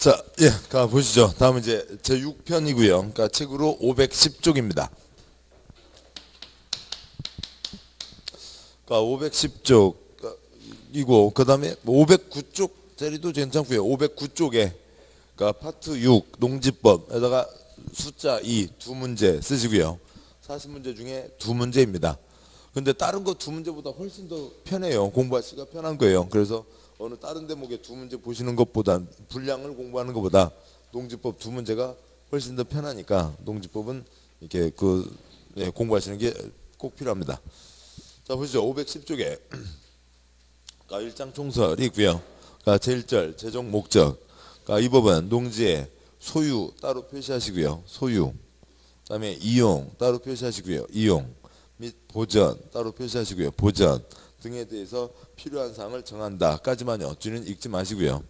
자, 예, 가 보시죠. 다음은 이제 제 6편이고요. 그러니까 책으로 510쪽입니다. 그러니까 510쪽이고 그다음에 509쪽 자리도 괜찮고요. 509쪽에 그러니까 파트 6 농지법에다가 숫자 2 두 문제 쓰시고요. 40문제 중에 두 문제입니다. 근데 다른 거 두 문제보다 훨씬 더 편해요. 공부하시기가 편한 거예요. 그래서 어느 다른 대목에 두 문제 보시는 것보다 분량을 공부하는 것보다 농지법 두 문제가 훨씬 더 편하니까 농지법은 이렇게 공부하시는 게 꼭 필요합니다. 자, 보시죠. 510쪽에 그러니까 일장 총설이 있고요. 그러니까 제1절 제정 목적. 그러니까 이 법은 농지의 소유 따로 표시하시고요. 소유. 그다음에 이용 따로 표시하시고요. 이용 및 보전 따로 표시하시고요. 보전 등에 대해서 필요한 사항을 정한다까지만요. 뒤는 읽지 마시고요.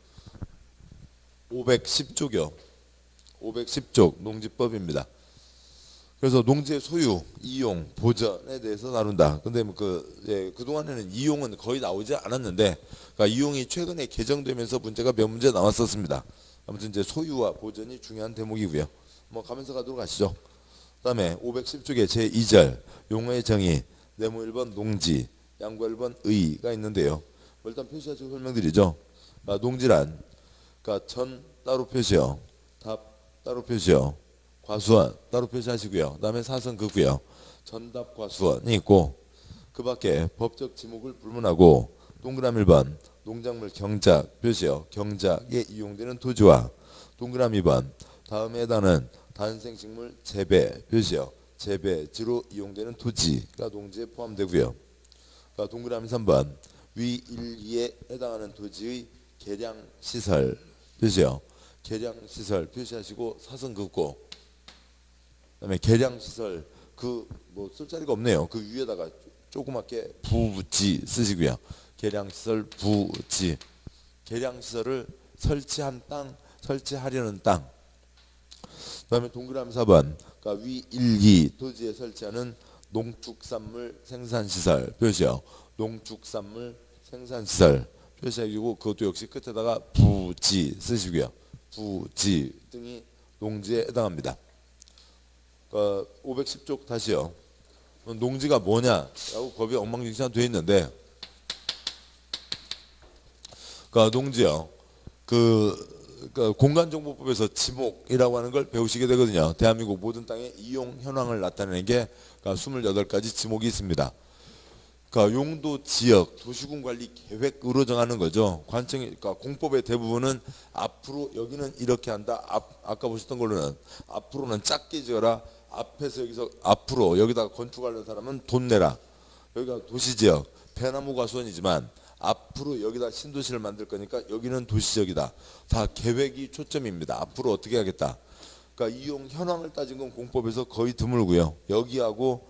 510쪽이요. 510쪽 농지법입니다. 그래서 농지의 소유, 이용, 보전에 대해서 다룬다. 근데 그동안에는 이용은 거의 나오지 않았는데, 그러니까 이용이 최근에 개정되면서 문제가 몇 문제 나왔었습니다. 아무튼 이제 소유와 보전이 중요한 대목이고요. 가면서 가도록 하시죠. 그다음에 510쪽에 제2절 용어의 정의, 네모 1번 농지, 양과 1번 의가 있는데요. 일단 표시하시고 설명드리죠. 그러니까 농지란 그러니까 전 따로 표시요, 답 따로 표시요, 과수원 따로 표시하시고요. 그다음에 사선극고요. 전답 과수원이 있고 그 밖에 법적 지목을 불문하고 동그라미 1번 농작물 경작 표시요. 경작에 이용되는 토지와 동그라미 2번 다음에 해당하는 단생식물 재배 표시요. 재배지로 이용되는 토지가 농지에 포함되고요. 그러니까 동그라미 3번 위 1, 2에 해당하는 토지의 계량시설 표시요. 계량시설 표시하시고 사선 긋고 그다음에 계량시설 쓸 자리가 없네요. 그 위에다가 조그맣게 부지 쓰시고요. 계량시설 부지 계량시설을 설치한 땅 설치하려는 땅. 그다음에 동그라미 4번 그러니까 위 1, 2 토지에 설치하는 농축산물 생산시설 표시요. 농축산물 생산시설 표시하시고 그것도 역시 끝에다가 부지 쓰시고요. 부지 등이 농지에 해당합니다. 510쪽 다시요. 농지가 뭐냐라고 법이 엉망진창 되어 있는데, 그러니까 농지요. 그러니까 공간정보법에서 지목이라고 하는 걸 배우시게 되거든요. 대한민국 모든 땅의 이용 현황을 나타내는 게 28가지 지목이 있습니다. 그러니까 용도, 지역, 도시군 관리 계획으로 정하는 거죠. 그러니까 공법의 대부분은 앞으로 여기는 이렇게 한다. 아까 보셨던 걸로는 앞으로는 작게 지어라. 앞에서 여기서 앞으로 여기다가 건축하려는 사람은 돈 내라. 여기가 도시지역, 배나무 과수원이지만 앞으로 여기다 신도시를 만들 거니까 여기는 도시지역이다. 다 계획이 초점입니다. 앞으로 어떻게 하겠다. 그러니까 이용 현황을 따진 건 공법에서 거의 드물고요. 여기하고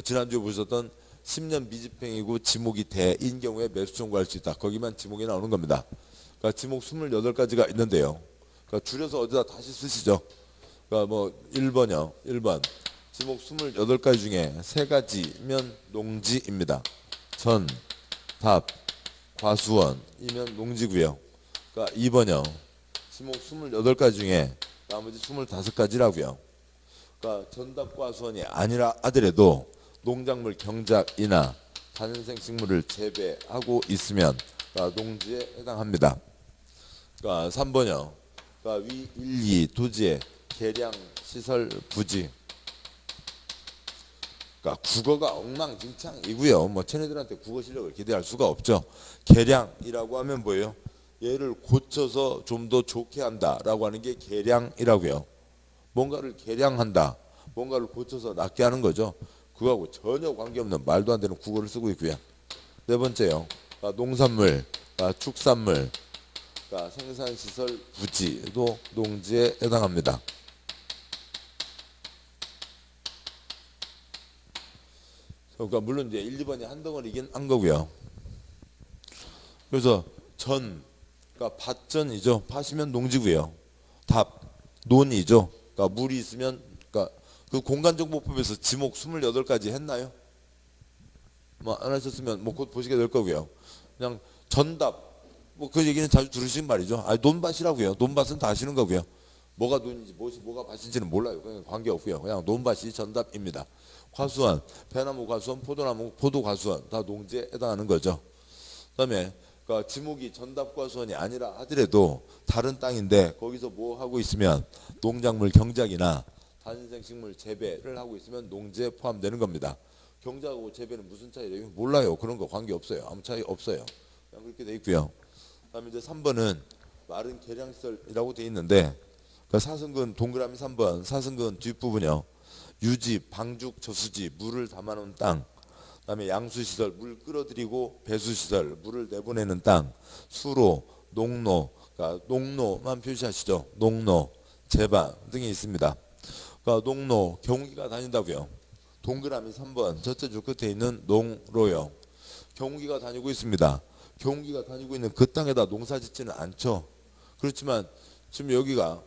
지난주에 보셨던 10년 미집행이고 지목이 대인 경우에 매수 청구할 수 있다. 거기만 지목이 나오는 겁니다. 그러니까 지목 28가지가 있는데요. 그러니까 줄여서 어디다 다시 쓰시죠. 그러니까 1번이요. 1번 지목 28가지 중에 3가지면 농지입니다. 전, 답, 과수원이면 농지고요. 그러니까 2번이요. 지목 28가지 중에 나머지 25가지라고요. 그러니까 전답 과수원이 아니라 하더라도 농작물 경작이나 단생식물을 재배하고 있으면 농지에 해당합니다. 그러니까 3번이요. 그러니까 위 1, 2 토지의 계량시설 부지. 그러니까 국어가 엉망진창이고요. 쟤네들한테 국어 실력을 기대할 수가 없죠. 계량이라고 하면 뭐예요? 얘를 고쳐서 좀 더 좋게 한다라고 하는 게 계량이라고요. 뭔가를 계량한다. 뭔가를 고쳐서 낫게 하는 거죠. 그거하고 전혀 관계없는 말도 안 되는 국어를 쓰고 있고요. 네 번째요. 그러니까 농산물, 그러니까 축산물, 그러니까 생산시설 부지도 농지에 해당합니다. 그러니까 물론 이제 1, 2번이 한 덩어리긴 한 거고요. 그래서 그러니까 밭전이죠. 밭이면 농지고요. 답, 논이죠. 그러니까 물이 있으면 그러니까 그 공간정보법에서 지목 28가지 했나요? 안 하셨으면 곧 보시게 될 거고요. 그냥 전답 뭐 그 얘기는 자주 들으신 말이죠. 아, 논밭이라고요. 논밭은 다 아시는 거고요. 뭐가 논인지 뭐가 밭인지는 몰라요. 그냥 관계없고요. 그냥 논밭이 정답입니다. 과수원, 배나무 과수원, 포도나무 포도 과수원 다 농지에 해당하는 거죠. 그다음에 그러니까 지목이 전답과수원이 아니라 하더라도 다른 땅인데 거기서 뭐 하고 있으면 농작물 경작이나 단생식물 재배를 하고 있으면 농지에 포함되는 겁니다. 경작하고 재배는 무슨 차이래요? 몰라요. 그런 거 관계 없어요. 아무 차이 없어요. 그냥 그렇게 돼 있고요. 그다음에 이제 3번은 마른 계량시설이라고 돼 있는데 그러니까 사승근 동그라미 3번 사승근 뒷부분이요. 유지, 방죽, 저수지, 물을 담아놓은 땅. 그다음에 양수시설, 물 끌어들이고 배수시설, 물을 내보내는 땅, 수로, 농로, 그러니까 농로만 표시하시죠. 농로, 제방 등이 있습니다. 그러니까 농로, 경운기가 다닌다고요. 동그라미 3번 첫째 줄 끝에 있는 농로요. 경운기가 다니고 있습니다. 경운기가 다니고 있는 그 땅에다 농사 짓지는 않죠. 그렇지만 지금 여기가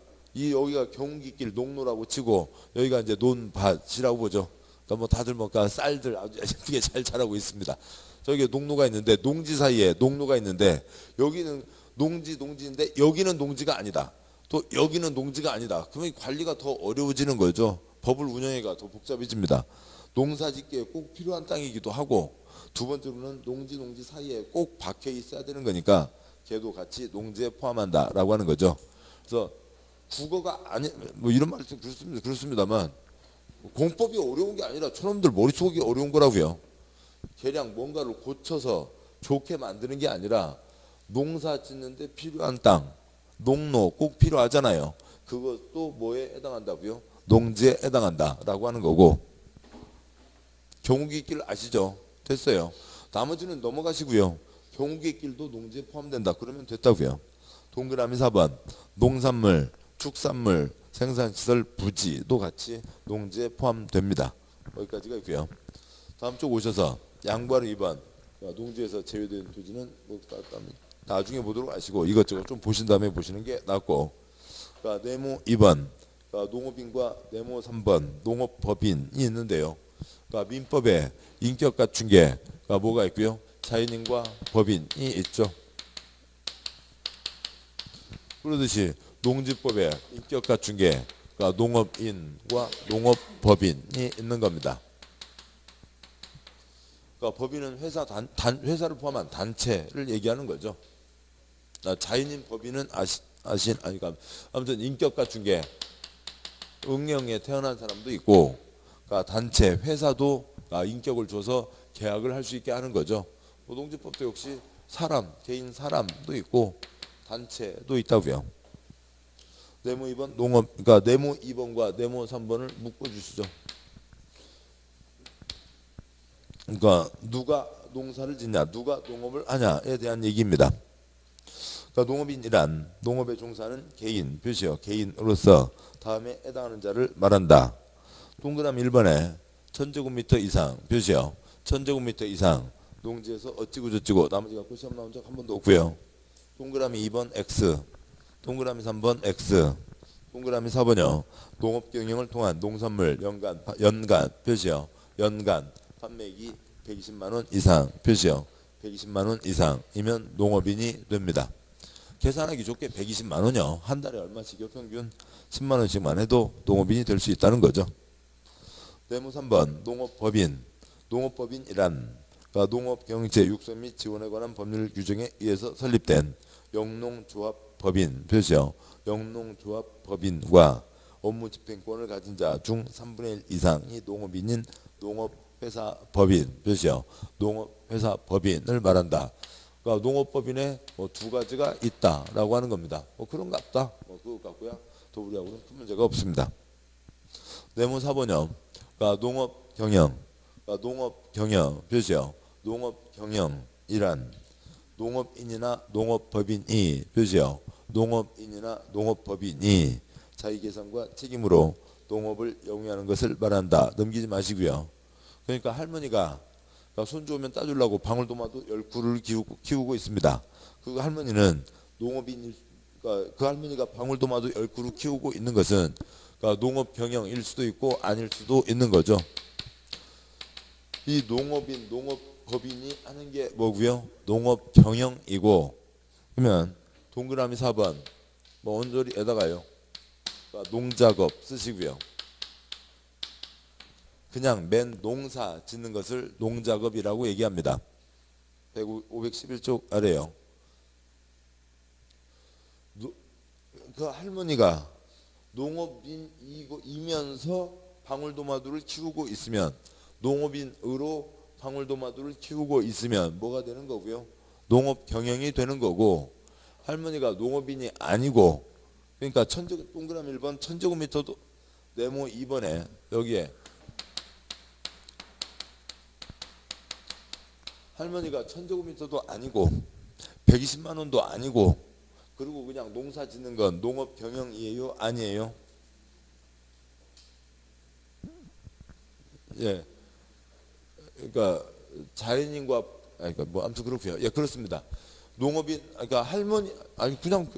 경운기길 농로라고 치고 여기가 이제 논밭이라고 보죠. 그러니까 뭐 다들 뭔가 쌀들 아주 예쁘게 잘 자라고 있습니다. 저기 농로가 있는데 농지 사이에 농로가 있는데 여기는 농지인데 여기는 농지가 아니다. 또 여기는 농지가 아니다. 그러면 관리가 더 어려워지는 거죠. 법을 운영하기가 더 복잡해집니다. 농사짓기에 꼭 필요한 땅이기도 하고 두 번째로는 농지 사이에 꼭 박혀 있어야 되는 거니까 걔도 같이 농지에 포함한다라고 하는 거죠. 그래서 국어가 아니 뭐 이런 말이 좀 그렇습니다만 공법이 어려운 게 아니라 저놈들 머릿속이 어려운 거라고요. 계량 뭔가를 고쳐서 좋게 만드는 게 아니라 농사 짓는데 필요한 땅, 농로 꼭 필요하잖아요. 그것도 뭐에 해당한다고요? 농지에 해당한다라고 하는 거고 경운기길 아시죠? 됐어요. 나머지는 넘어가시고요. 경운기길도 농지에 포함된다. 그러면 됐다고요. 동그라미 4번 농산물, 축산물, 생산시설, 부지도 같이 농지에 포함됩니다. 여기까지가 있고요. 다음 쪽 오셔서 양보하는 2번 농지에서 제외된 토지는 뭐 나중에 보도록 하시고 이것저것 좀 보신 다음에 보시는 게 낫고 그러니까 네모 2번 그러니까 농업인과 네모 3번 농업법인이 있는데요. 그러니까 민법에 인격 갖춘 게 그러니까 뭐가 있고요. 자연인과 법인이 있죠. 그러듯이 농지법에 인격 갖춘 게 그러니까 농업인과 농업법인이 있는 겁니다. 그러니까 법인은 회사를 포함한 단체를 얘기하는 거죠. 자연인 법인은 그러니까 아무튼 인격 갖춘 게 응령에 태어난 사람도 있고 그러니까 단체 회사도 인격을 줘서 계약을 할 수 있게 하는 거죠. 노동지법도 역시 개인 사람도 있고 단체도 있다고요. 네모 2번 그러니까 네모 2번과 네모 3번을 묶어 주시죠. 그러니까 누가 농사를 짓냐, 누가 농업을 하냐에 대한 얘기입니다. 그러니까 농업인이란 농업에 종사하는 개인 표시요. 개인으로서 다음에 해당하는 자를 말한다. 동그라미 1번에 1000제곱미터 이상 표시요. 1000제곱미터 이상 농지에서 어찌고 저찌고 나머지 갖고 시험 나온 적 한 번도 없고요. 동그라미 2번 X, 동그라미 3번 X, 동그라미 4번요. 농업 경영을 통한 농산물 연간 표시요. 연간 판매액이 120만 원 이상 표시요. 120만 원 이상이면 농업인이 됩니다. 계산하기 좋게 120만 원이요. 한 달에 얼마씩요? 평균 10만 원씩만 해도 농업인이 될 수 있다는 거죠. 네모 3번 농업법인. 농업법인이란 그러니까 농업경영체 육성 및 지원에 관한 법률 규정에 의해서 설립된 영농조합법인 표시요. 영농조합법인과 업무 집행권을 가진 자 중 3분의 1 이상이 농업인인 농업회사법인 표시요. 농업회사법인을 말한다. 그러니까 농업법인에 뭐 두 가지가 있다라고 하는 겁니다. 뭐 그런갑다. 그거 같고요. 더 우리하고는 큰 문제가 없습니다. 네모 4번요. 그러니까 농업경영, 그러니까 농업경영 표시요. 농업경영이란 농업인이나 농업법인이 표시요. 농업인이나 농업법인이 자기계산과 책임으로 농업을 영위하는 것을 말한다. 넘기지 마시고요. 그러니까 할머니가 손주 오면 따주려고 방울토마토 10그루를 키우고 있습니다. 그 할머니는 농업인, 그러니까 그 할머니가 방울토마토 10그루 키우고 있는 것은 그러니까 농업 경영일 수도 있고 아닐 수도 있는 거죠. 이 농업인, 농업법인이 하는 게 뭐고요? 농업 경영이고 그러면 동그라미 4번 뭐 언저리에다가요. 그러니까 농작업 쓰시고요. 그냥 맨 농사 짓는 것을 농작업이라고 얘기합니다. 511쪽 아래요. 그 할머니가 농업인이면서 방울토마토를 키우고 있으면, 농업인으로 방울토마토를 키우고 있으면 뭐가 되는 거고요? 농업 경영이 되는 거고, 할머니가 농업인이 아니고, 그러니까 동그라미 1번 1000제곱미터도 네모 2번에 여기에 할머니가 1000제곱미터도 아니고 120만 원도 아니고, 그리고 그냥 농사 짓는 건 농업 경영이에요? 아니에요? 예. 그러니까 자연인과, 그러니까 뭐 아무튼 그렇고요. 예, 그렇습니다. 농업인, 그러니까 할머니, 아니 그냥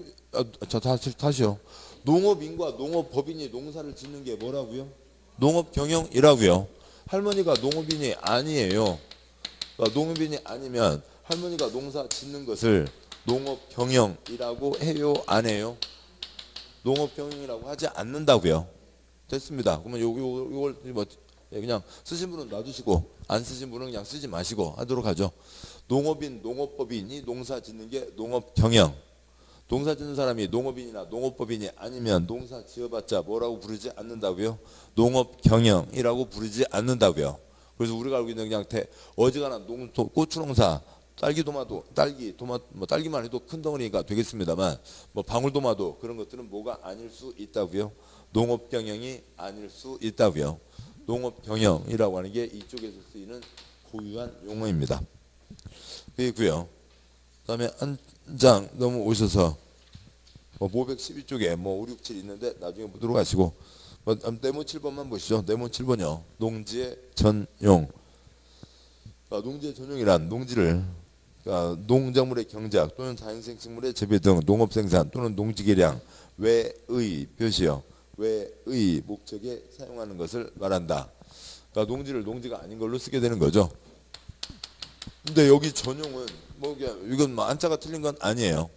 자, 다시요. 농업인과 농업법인이 농사를 짓는 게 뭐라고요? 농업 경영이라고요. 할머니가 농업인이 아니에요. 그러니까 농업인이 아니면 할머니가 농사 짓는 것을 농업 경영이라고 해요? 안 해요? 농업 경영이라고 하지 않는다고요. 됐습니다. 그러면 요걸 뭐 그냥 쓰신 분은 놔두시고 안 쓰신 분은 그냥 쓰지 마시고 하도록 하죠. 농업인, 농업법인이 농사 짓는 게 농업 경영. 농사 짓는 사람이 농업인이나 농업법인이 아니면 농사 지어봤자 뭐라고 부르지 않는다고요? 농업 경영이라고 부르지 않는다고요. 그래서 우리가 알고 있는 그냥 어지간한 고추 농사, 뭐 딸기만 해도 큰 덩어리가 되겠습니다만, 뭐 방울토마토 그런 것들은 뭐가 아닐 수 있다고요? 농업 경영이 아닐 수 있다고요. 농업 경영이라고 하는 게 이쪽에서 쓰이는 고유한 용어입니다. 그리고요. 그다음에 한 장 넘어오셔서 뭐 512쪽에 뭐 5, 6, 7 있는데 나중에 보도록 하시고, 뭐 네모 7번만 보시죠. 네모 7번요. 농지의 전용. 그러니까 농지의 전용이란 농지를, 그러니까 농작물의 경작 또는 자연생식물의 재배 등 농업생산 또는 농지개량 외의 표시요. 외의 목적에 사용하는 것을 말한다. 그러니까 농지를 농지가 아닌 걸로 쓰게 되는 거죠. 근데 여기 전용은 뭐 이건 뭐 한자가 틀린 건 아니에요.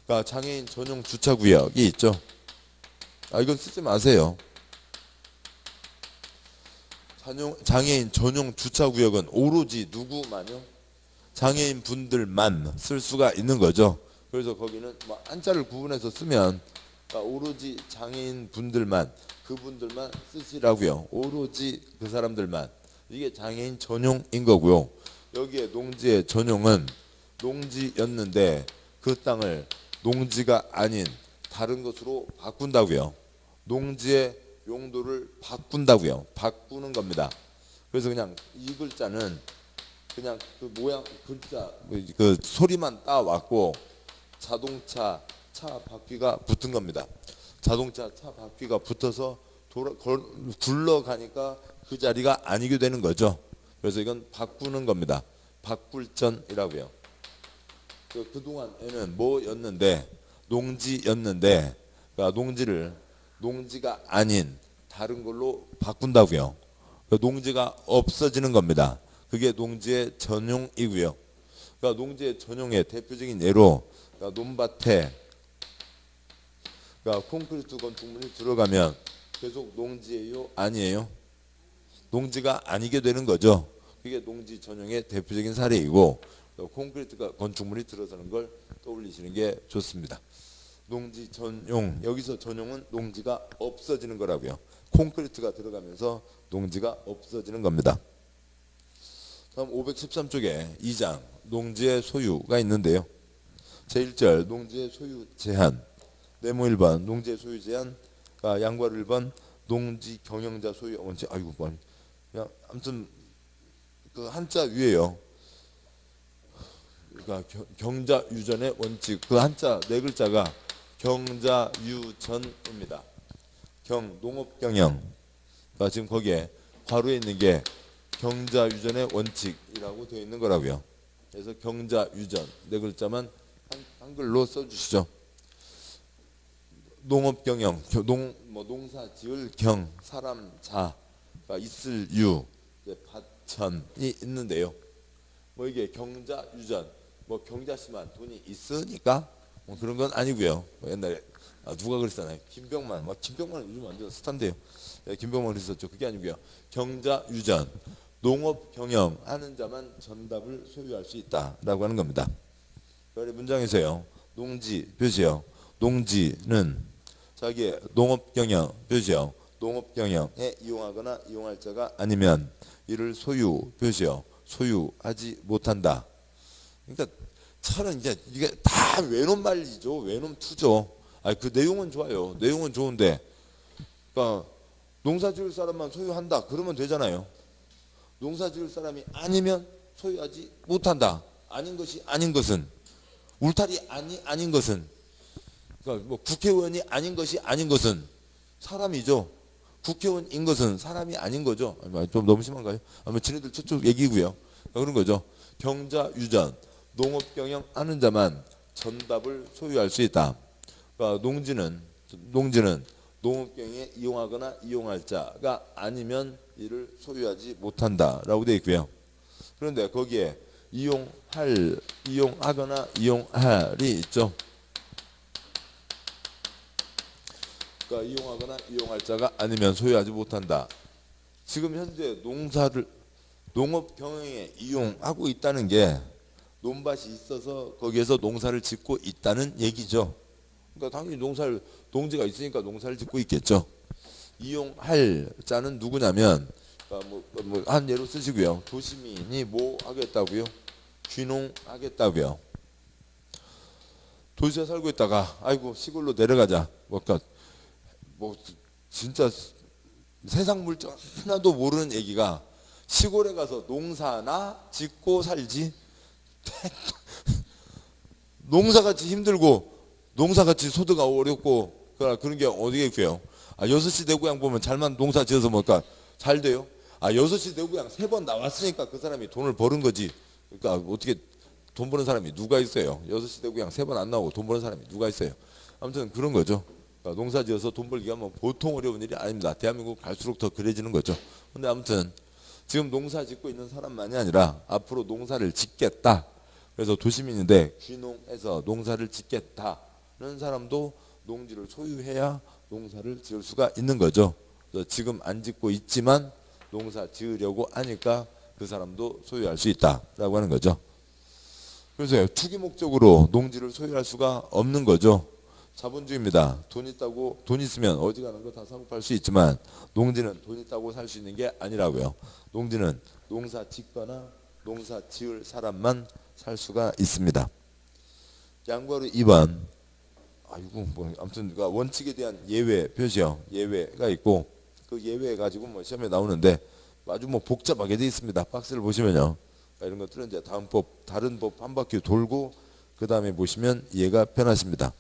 그러니까 장애인 전용 주차구역이 있죠. 이건 쓰지 마세요. 장애인 전용 주차구역은 오로지 누구만요? 장애인 분들만 쓸 수가 있는 거죠. 그래서 거기는 뭐 한자를 구분해서 쓰면, 그러니까 오로지 장애인 분들만, 그분들만 쓰시라고요. 오로지 그 사람들만. 이게 장애인 전용인 거고요. 여기에 농지의 전용은 농지였는데 그 땅을 농지가 아닌 다른 것으로 바꾼다고요. 농지의 용도를 바꾼다고요. 바꾸는 겁니다. 그래서 그냥 이 글자는 그냥 그 모양 글자 그 소리만 따왔고 자동차 차 바퀴가 붙은 겁니다. 자동차 차 바퀴가 붙어서 굴러가니까 그 자리가 아니게 되는 거죠. 그래서 이건 바꾸는 겁니다. 바꿀전이라고요. 그동안에는 뭐였는데, 농지였는데, 그러니까 농지를 농지가 아닌 다른 걸로 바꾼다고요. 농지가 없어지는 겁니다. 그게 농지의 전용이고요. 그러니까 농지의 전용의 대표적인 예로, 그러니까 논밭에 그러니까 콘크리트 건축물이 들어가면 계속 농지예요? 아니에요? 농지가 아니게 되는 거죠. 그게 농지 전용의 대표적인 사례이고, 콘크리트 건축물이 들어서는 걸 떠올리시는 게 좋습니다. 농지 전용, 여기서 전용은 농지가 없어지는 거라고요. 콘크리트가 들어가면서 농지가 없어지는 겁니다. 다음 513쪽에 2장 농지의 소유가 있는데요. 제1절 농지의 소유 제한, 네모 1번 농지의 소유 제한, 양괄 1번 농지 경영자 소유 원칙. 아이고 뭐 그냥 아무튼 그 한자 위에요. 그러니까 경자 유전의 원칙, 그 한자 네 글자가 경자 유전입니다. 농업 경영. 그러니까 지금 거기에 괄호에 있는 게 경자 유전의 원칙이라고 되어 있는 거라고요. 그래서 경자 유전 네 글자만 한글로 써주시죠. 농업 경영, 농사 지을 경, 사람 자, 그러니까 있을 유, 밭천이 있는데요. 뭐 이게 경자 유전, 뭐 경자씨만 돈이 있으니까 뭐 그런 건 아니고요. 뭐 옛날에 누가 그랬잖아요. 김병만, 막 김병만 요즘 완전 스타인데요. 네, 김병만 그랬었죠. 그게 아니고요. 경자 유전, 농업 경영하는 자만 전답을 소유할 수 있다라고 하는 겁니다. 그래 문장에서요. 농지 표시요. 농지는 자기의 농업 경영 표시요. 농업 경영에 이용하거나 이용할 자가 아니면 이를 소유 표시요. 소유하지 못한다. 그러니까 차는 이제 이게 다 외놈 말이죠. 외놈 투죠. 그 내용은 좋아요. 내용은 좋은데, 그러니까 농사 지을 사람만 소유한다. 그러면 되잖아요. 농사 지을 사람이 아니면 소유하지 못한다. 아닌 것이 아닌 것은, 울타리 아닌 것은, 그러니까 뭐 국회의원이 아닌 것이 아닌 것은 사람이죠. 국회의원인 것은 사람이 아닌 거죠. 좀 너무 심한가요? 아마 지네들 저쪽 얘기고요. 그런 거죠. 경자 유전, 농업 경영 하는 자만 전답을 소유할 수 있다. 그러니까 농지는 농업 경영에 이용하거나 이용할 자가 아니면 이를 소유하지 못한다라고 되어 있고요. 그런데 거기에 이용하거나 이용할이 있죠. 그러니까 이용하거나 이용할 자가 아니면 소유하지 못한다. 지금 현재 농업 경영에 이용하고 있다는 게 논밭이 있어서 거기에서 농사를 짓고 있다는 얘기죠. 그러니까 당연히 농지가 있으니까 농사를 짓고 있겠죠. 이용할 자는 누구냐면, 그러니까 한 예로 쓰시고요. 도시민이 뭐 하겠다고요? 귀농하겠다고요. 도시에 살고 있다가 아이고 시골로 내려가자. 그러니까 뭐 진짜 세상 물정 하나도 모르는 애기가 시골에 가서 농사나 짓고 살지. 농사같이 힘들고 농사같이 소득이 어렵고 그런 게 어디에 있고요. 6시 내고향 보면 잘만 농사 지어서 뭘까 잘 돼요. 6시 내고향 3번 나왔으니까 그 사람이 돈을 버는 거지. 그러니까 어떻게 돈 버는 사람이 누가 있어요. 6시 내고향 3번 안 나오고 돈 버는 사람이 누가 있어요. 아무튼 그런 거죠. 그러니까 농사 지어서 돈 벌기가 뭐 보통 어려운 일이 아닙니다. 대한민국 갈수록 더 그래지는 거죠. 근데 아무튼 지금 농사 짓고 있는 사람만이 아니라 앞으로 농사를 짓겠다. 그래서 도시민인데 귀농해서 농사를 짓겠다는 사람도 농지를 소유해야 농사를 지을 수가 있는 거죠. 그래서 지금 안 짓고 있지만 농사 지으려고 하니까 그 사람도 소유할 수 있다라고 하는 거죠. 그래서 투기 목적으로 농지를 소유할 수가 없는 거죠. 자본주의입니다. 돈 있으면 어디 가는 거 다 사고 팔 수 있지만 농지는 돈 있다고 살 수 있는 게 아니라고요. 농지는 농사 짓거나 농사 지을 사람만 살 수가 있습니다. 양과로 2번. 아무튼 원칙에 대한 예외 표시요. 예외가 있고 그 예외 가지고 시험에 나오는데 아주 복잡하게 돼 있습니다. 박스를 보시면요. 이런 것들은 이제 다른 법 한 바퀴 돌고 그 다음에 보시면 이해가 편하십니다.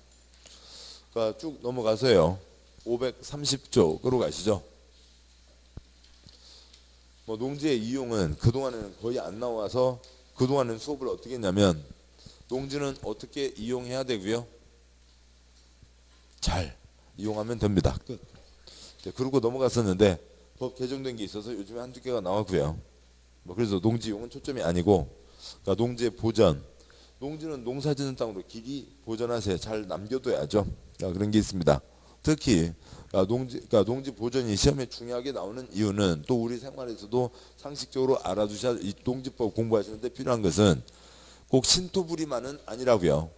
그러니까 쭉 넘어가서요. 530쪽으로 가시죠. 농지의 이용은 그동안에는 거의 안 나와서 그동안은 수업을 어떻게 했냐면 농지는 어떻게 이용해야 되고요. 잘 이용하면 됩니다. 끝. 그러고 넘어갔었는데 법 개정된 게 있어서 요즘에 한두 개가 나왔고요. 그래서 농지 이용은 초점이 아니고, 그러니까 농지의 보전. 농지는 농사 짓는 땅으로 길이 보전하세요. 잘 남겨둬야죠. 그런 게 있습니다. 특히 농지 보전이 시험에 중요하게 나오는 이유는 또 우리 생활에서도 상식적으로 알아두셔야, 이 농지법 공부하시는데 필요한 것은 꼭 신토부리만은 아니라고요.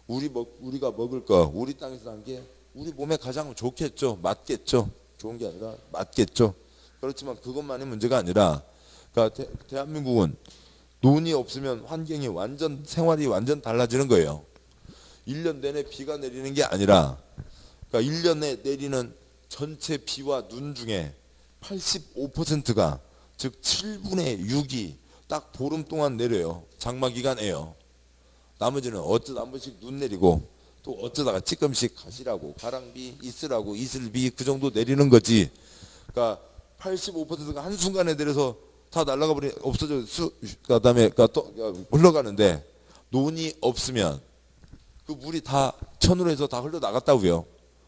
우리가 먹을 거, 우리 땅에서 난 게 우리 몸에 가장 좋겠죠. 맞겠죠. 좋은 게 아니라 맞겠죠. 그렇지만 그것만이 문제가 아니라, 그러니까 대한민국은 논이 없으면 생활이 완전 달라지는 거예요. 1년 내내 비가 내리는 게 아니라, 그러니까 1년에 내리는 전체 비와 눈 중에 85%가 즉 7분의 6이 딱 보름 동안 내려요. 장마 기간에요. 나머지는 어쩌다 한 번씩 눈 내리고 또 어쩌다가 찌끔씩 가시라고 가랑비 이슬하고 이슬비 그 정도 내리는 거지. 그러니까 85%가 한순간에 내려서 다 날아가 버리 없어져 그다음에 또 흘러가는데, 논이 없으면 그 물이 다 천으로 해서 다 흘러나갔다고요.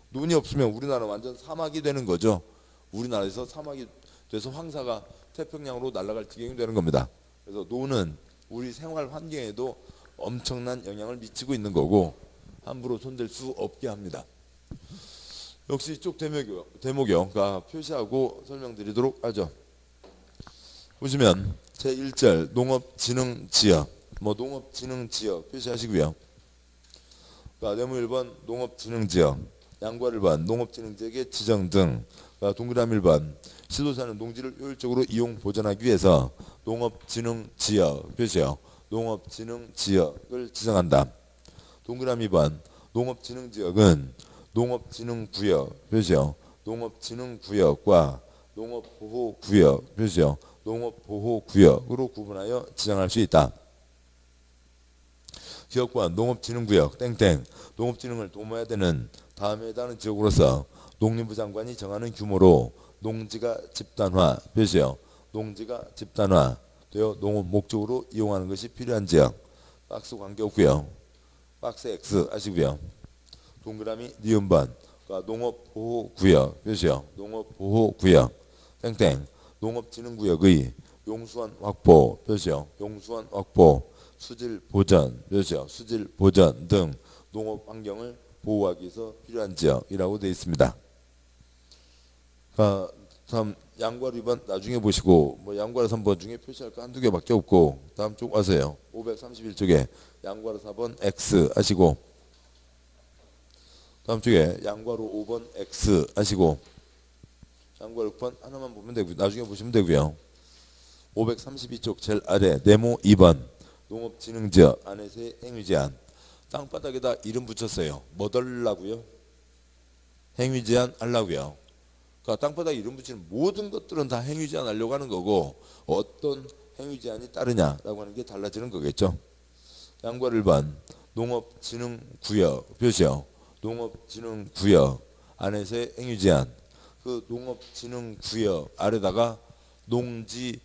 논이 없으면 우리나라 완전 사막이 되는 거죠. 우리나라에서 사막이 돼서 황사가 태평양으로 날아갈 지경이 되는 겁니다. 그래서 논은 우리 생활 환경에도 엄청난 영향을 미치고 있는 거고 함부로 손댈 수 없게 합니다. 역시 이쪽 대목이요. 표시하고 설명드리도록 하죠. 보시면 제1절 농업진흥지역 농업진흥지역 표시하시고요. 네모 1번 농업진흥지역, 양과 1번 농업진흥지역의 지정 등. 동그라미 1번 지도자는 농지를 효율적으로 이용 보존하기 위해서 농업진흥지역 표시요. 농업진흥지역을 지정한다. 동그라미 2번 농업진흥지역은 농업진흥구역 표시요. 농업진흥구역과 농업보호구역 표시요. 농업보호구역으로 구분하여 지정할 수 있다. 지역과 농업진흥구역 땡땡 농업진흥을 도모해야 되는 다음에 해당하는 지역으로서 농림부 장관이 정하는 규모로 농지가 집단화 표시요. 농지가 집단화 되어 농업 목적으로 이용하는 것이 필요한 지역. 박스 관계없고요. 박스 X 하시고요. 동그라미 니은번 농업보호구역 표시요. 농업보호구역 땡땡 농업진흥구역의 용수원 확보 표시요. 용수원 확보 수질보전 표시요. 수질보전 등 농업환경을 보호하기 위해서 필요한 지역이라고 되어 있습니다. 다음 양괄호 2번 나중에 보시고 양괄호 3번 중에 표시할 거 한두 개밖에 없고 다음 쪽 와서요. 531쪽에 양괄호 4번 X 하시고 다음 쪽에 양괄호 5번 X 하시고 양괄호 6번 하나만 보면 되고 나중에 보시면 되고요. 532쪽 제일 아래 네모 2번 농업진흥지역 안에서의 행위제한 땅바닥에다 이름 붙였어요. 뭐 달라고요? 행위제한 하려고요. 그러니까 땅바닥에 이름 붙이는 모든 것들은 다 행위제한 하려고 하는 거고 어떤 행위제한이 따르냐라고 하는 게 달라지는 거겠죠. 양괄호 1번 농업진흥구역 표시요. 농업진흥구역 안에서의 행위제한 그 농업진흥구역 아래다가 농지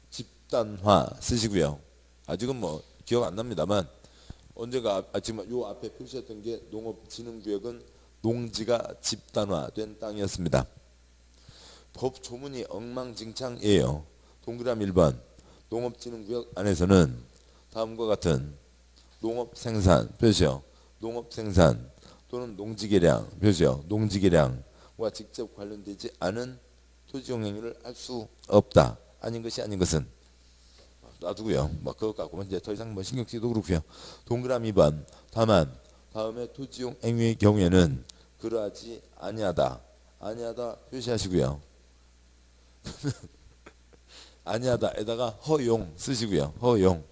집단화 쓰시고요. 아직은 기억 안 납니다만 언제가 지금 요 앞에 표시했던 게 농업진흥구역은 농지가 집단화된 땅이었습니다. 법 조문이 엉망진창이에요. 동그라미 1번 농업진흥구역 안에서는 다음과 같은 농업생산 표시요. 농업생산 또는 농지개량 표시요. 농지개량과 직접 관련되지 않은 토지용행위를 할 수 없다. 아닌 것이 아닌 것은 놔두고요. 그것 갖고는 이제 더 이상 신경 쓰기도 그렇고요. 동그라미 2번 다만 다음에 토지용 행위의 경우에는 그러하지 아니하다. 아니하다 표시하시고요. 아니하다에다가 허용 쓰시고요. 허용.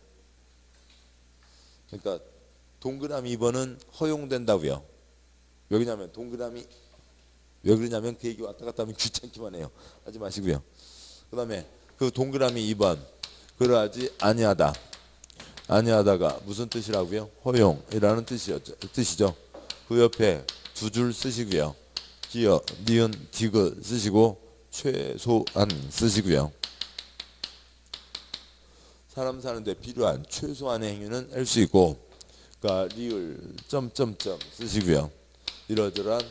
그러니까 동그라미 2번은 허용된다고요. 왜 그러냐면 동그라미 왜 그러냐면 그 얘기 왔다 갔다 하면 귀찮기만 해요. 하지 마시고요. 그 다음에 그 동그라미 2번 그러하지 아니하다. 아니하다가 무슨 뜻이라고요? 허용이라는 뜻이죠. 그 옆에 두 줄 쓰시고요. 기어, 니은, 디귿 쓰시고 최소한 쓰시고요. 사람 사는데 필요한 최소한의 행위는 할 수 있고 그러니까 리을 점점점 쓰시고요. 이러저러한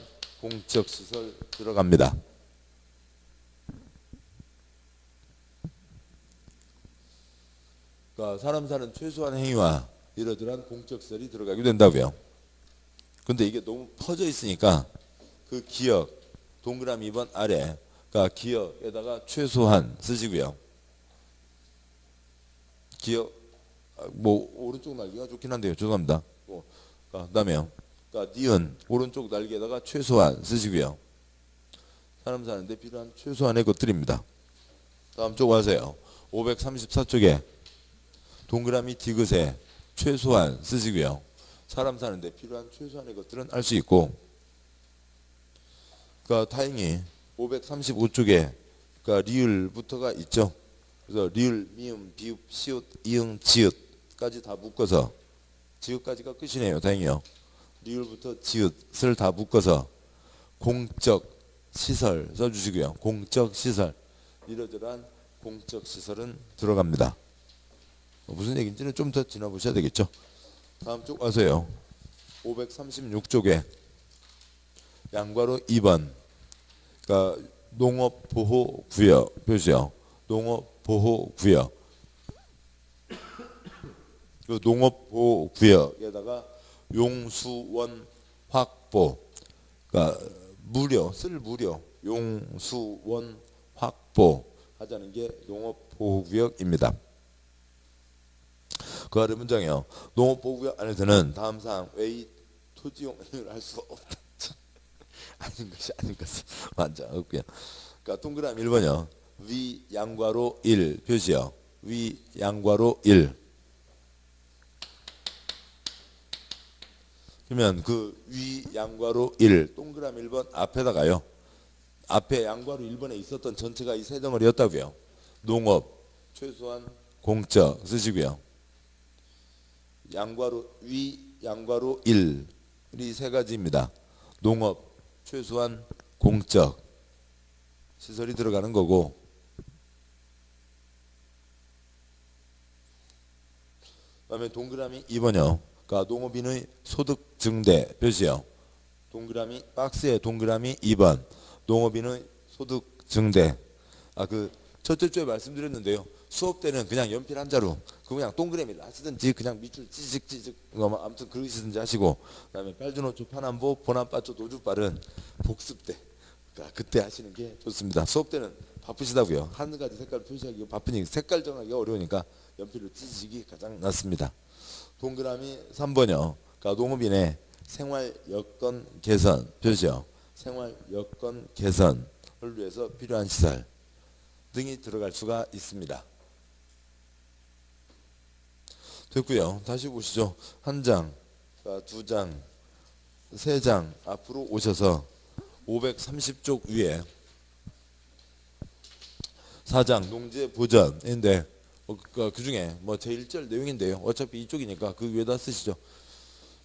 공적시설 들어갑니다. 그러니까 사람 사는 최소한 행위와 이러저러한 공적시설이 들어가게 된다고요. 근데 이게 너무 퍼져 있으니까 그 기역 동그라미 2번 아래 그러니까 기역에다가 최소한 쓰시고요. 기역 오른쪽 날개가 좋긴 한데요. 죄송합니다. 그다음에요. 그러니까 니은 오른쪽 날개에다가 최소한 쓰시고요. 사람 사는데 필요한 최소한의 것들입니다. 다음 쪽 와서요. 534쪽에 동그라미 디귿에 최소한 쓰시고요. 사람 사는데 필요한 최소한의 것들은 알 수 있고 그러니까 다행히 535쪽에 그러니까 리을부터가 있죠. 그래서 리을, 미음, 비읍, 시옷, 이응, 지읒까지 다 묶어서 지읒까지가 끝이네요. 다행히요. 리을부터 지읒을 다 묶어서 공적 시설 써주시고요. 공적 시설 이러저러한 공적 시설은 들어갑니다. 무슨 얘기인지는 좀 더 지나보셔야 되겠죠. 다음 쪽 와서요. 536쪽에 양괄호 2번 그러니까 농업보호구역 표시요. 농업보호구역 그 농업보호구역에다가 용수원 확보, 그러니까 쓸 무료 용수원 확보 하자는 게 농업보호구역입니다. 그 아래 문장이요. 농업보호구역 안에서는 다음 사항 외의 토지용 행위를 할 수가 없다. 아닌 것은 완전 없고요. 그러니까 동그라미 1번이요. 위 양괄호 1 표시요. 위 양괄호 1. 그러면 그 위 양괄호 1 동그라미 1번 앞에다가요. 앞에 양괄호 1번에 있었던 전체가 이 세 덩어리였다고요. 농업 최소한 공적 쓰시고요. 양괄호 위 양괄호 1 이 세 가지입니다. 농업 최소한 공적 시설이 들어가는 거고, 그다음에 동그라미 2번이요. 그러니까 농업인의 소득 증대 표시요. 동그라미 박스에 동그라미 2번 농업인의 소득 증대. 그 첫째 주에 말씀드렸는데요. 수업 때는 그냥 연필 한 자루 그냥 동그라미를 하시든지 그냥 밑줄 찌직찌직 아무튼 그러시든지 하시고, 그다음에 빨주노초 파남보 보남빠초 노주빨은 복습 때 그러니까 그때 하시는 게 좋습니다. 수업 때는 바쁘시다고요. 한 가지 색깔 표시하기 바쁘니까 색깔 정하기가 어려우니까 연필로 찌직이 가장 낫습니다. 동그라미 3번이요. 그러니까 농업인의 생활 여건 개선 표시요. 생활 여건 개선을 위해서 필요한 시설 등이 들어갈 수가 있습니다. 됐고요. 다시 보시죠. 한 장, 두 장, 세 장 앞으로 오셔서 530쪽 위에 4장 농지 보전인데 그 중에 뭐 제1절 내용인데요. 어차피 이쪽이니까 그 위에다 쓰시죠.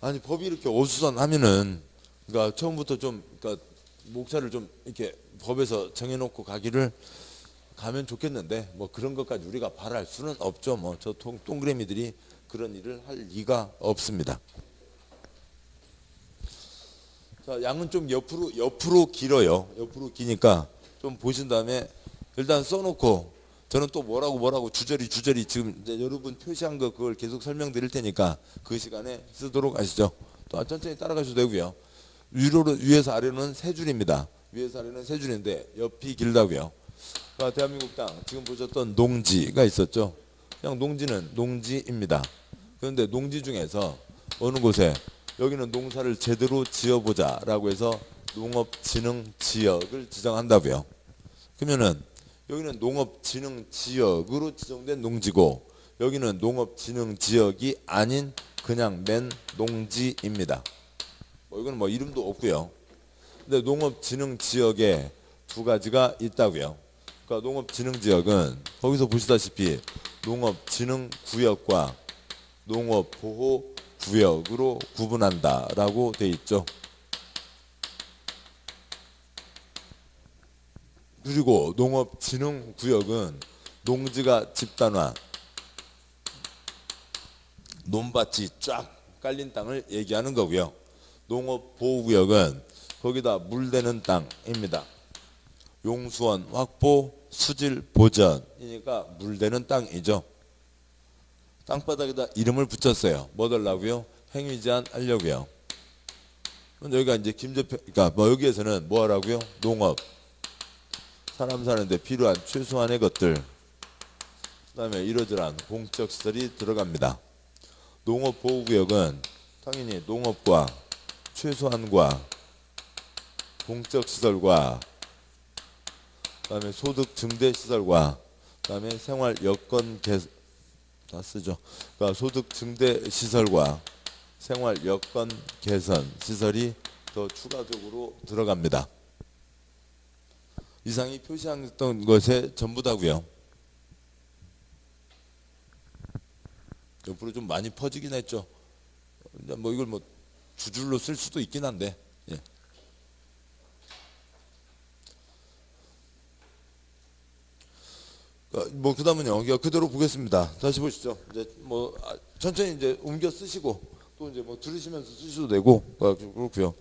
아니 법이 이렇게 어수선하면은 그러니까 처음부터 좀 그러니까 목차를 좀 이렇게 법에서 정해놓고 가면 좋겠는데 뭐 그런 것까지 우리가 바랄 수는 없죠. 뭐 저 동그라미들이 그런 일을 할 리가 없습니다. 자, 양은 좀 옆으로 길어요. 옆으로 기니까 좀 보신 다음에 일단 써놓고 저는 또 뭐라고 주저리 지금 이제 여러분 표시한 거 그걸 계속 설명드릴 테니까 그 시간에 쓰도록 하시죠. 또 천천히 따라가셔도 되고요. 위에서 아래는 세 줄입니다. 위에서 아래는 세 줄인데 옆이 길다고요. 대한민국 땅 지금 보셨던 농지가 있었죠. 그냥 농지는 농지입니다. 그런데 농지 중에서 어느 곳에 여기는 농사를 제대로 지어보자 라고 해서 농업진흥지역을 지정한다고요. 그러면은 여기는 농업진흥지역으로 지정된 농지고 여기는 농업진흥지역이 아닌 그냥 맨 농지입니다. 이건 뭐 이름도 없고요. 근데 농업진흥지역에 두 가지가 있다고요. 그러니까 농업진흥지역은 거기서 보시다시피 농업진흥구역과 농업보호구역으로 구분한다라고 돼 있죠. 그리고 농업진흥구역은 농지가 집단화, 논밭이 쫙 깔린 땅을 얘기하는 거고요. 농업보호구역은 거기다 물대는 땅입니다. 용수원 확보, 수질 보전이니까 물대는 땅이죠. 땅바닥에다 이름을 붙였어요. 뭐 달라고요? 행위 제한 하려고요. 여기가 이제 그러니까 뭐 여기에서는 뭐 하라고요? 농업, 사람 사는데 필요한 최소한의 것들, 그다음에 이러저러한 공적 시설이 들어갑니다. 농업보호구역은 당연히 농업과 최소한과 공적 시설과 그다음에 소득 증대 시설과 그다음에 생활 여건 개선 다 쓰죠. 그러니까 소득 증대 시설과 생활 여건 개선 시설이 더 추가적으로 들어갑니다. 이상이 표시했던 것에 전부 다고요. 옆으로 좀 많이 퍼지긴 했죠. 뭐 이걸 뭐 주줄로 쓸 수도 있긴 한데. 예. 뭐 그다음은요. 그대로 보겠습니다. 다시 보시죠. 이제 뭐 천천히 이제 옮겨 쓰시고 또 이제 뭐 들으시면서 쓰셔도 되고 그렇고요.